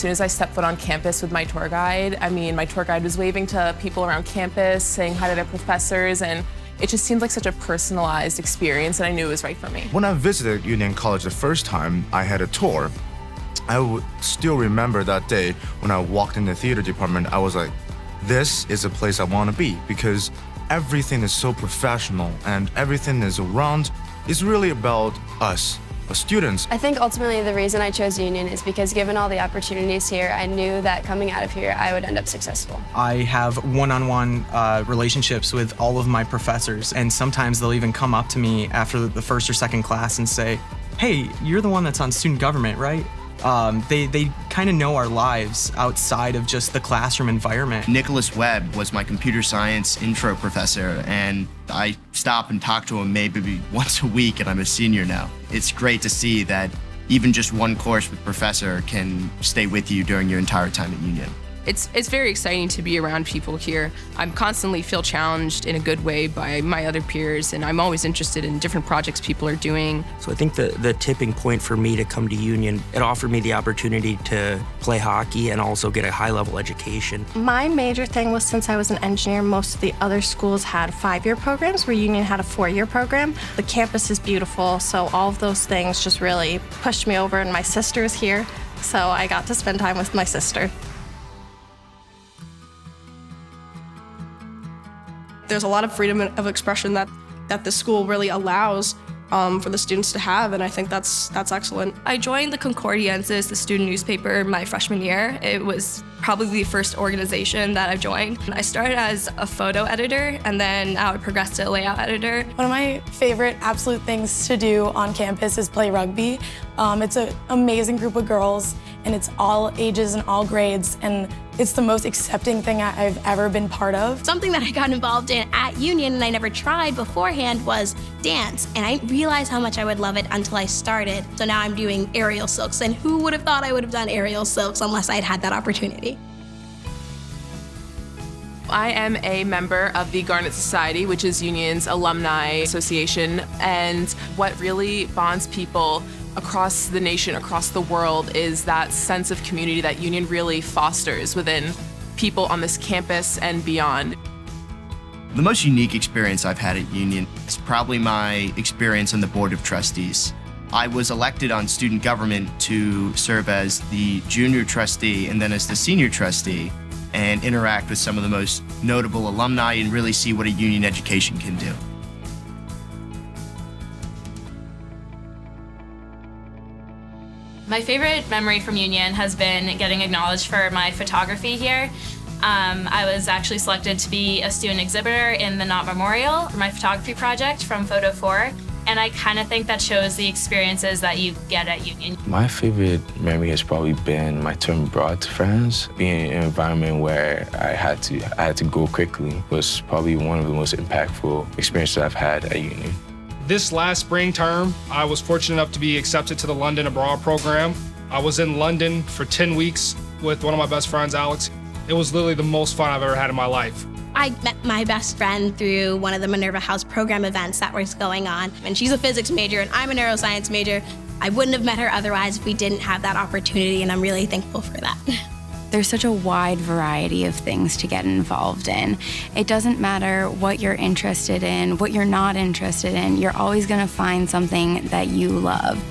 soon as I stepped foot on campus with my tour guide, I mean, my tour guide was waving to people around campus, saying hi to their professors, and it just seemed like such a personalized experience, and I knew it was right for me. When I visited Union College the first time, I had a tour. I would still remember that day when I walked in the theater department, I was like, this is a place I want to be, because everything is so professional and everything is around. It's really about us, as students. I think ultimately the reason I chose Union is because given all the opportunities here, I knew that coming out of here, I would end up successful. I have one-on-one relationships with all of my professors, and sometimes they'll even come up to me after the first or second class and say, hey, you're the one that's on student government, right? They kind of know our lives outside of just the classroom environment. Nicholas Webb was my computer science intro professor, and I stop and talk to him maybe once a week, and I'm a senior now. It's great to see that even just one course with professor can stay with you during your entire time at Union. It's very exciting to be around people here. I constantly feel challenged in a good way by my other peers, and I'm always interested in different projects people are doing. So I think the tipping point for me to come to Union, it offered me the opportunity to play hockey and also get a high-level education. My major thing was, since I was an engineer, most of the other schools had 5-year programs, where Union had a 4-year program. The campus is beautiful, so all of those things just really pushed me over, and my sister is here, so I got to spend time with my sister. There's a lot of freedom of expression that the school really allows for the students to have, and I think that's excellent. I joined the Concordienses, the student newspaper, my freshman year. It was probably the first organization that I've joined. I started as a photo editor, and then I progressed to a layout editor. One of my favorite absolute things to do on campus is play rugby. It's an amazing group of girls, and it's all ages and all grades, and it's the most accepting thing I've ever been part of. Something that I got involved in at Union and I never tried beforehand was dance, and I realized how much I would love it until I started. So now I'm doing aerial silks, and who would have thought I would have done aerial silks unless I'd had that opportunity? I am a member of the Garnet Society, which is Union's alumni association, and what really bonds people across the nation, across the world, is that sense of community that Union really fosters within people on this campus and beyond. The most unique experience I've had at Union is probably my experience on the Board of Trustees. I was elected on student government to serve as the junior trustee and then as the senior trustee, and interact with some of the most notable alumni and really see what a Union education can do. My favorite memory from Union has been getting acknowledged for my photography here. I was actually selected to be a student exhibitor in the Knott Memorial for my photography project from Photo 4, and I kind of think that shows the experiences that you get at Union. My favorite memory has probably been my term abroad to France. Being in an environment where I had to go quickly was probably one of the most impactful experiences I've had at Union. This last spring term, I was fortunate enough to be accepted to the London Abroad program. I was in London for 10 weeks with one of my best friends, Alex. It was literally the most fun I've ever had in my life. I met my best friend through one of the Minerva House program events that was going on, and she's a physics major and I'm a neuroscience major. I wouldn't have met her otherwise if we didn't have that opportunity, and I'm really thankful for that. There's such a wide variety of things to get involved in. It doesn't matter what you're interested in, what you're not interested in, you're always gonna find something that you love.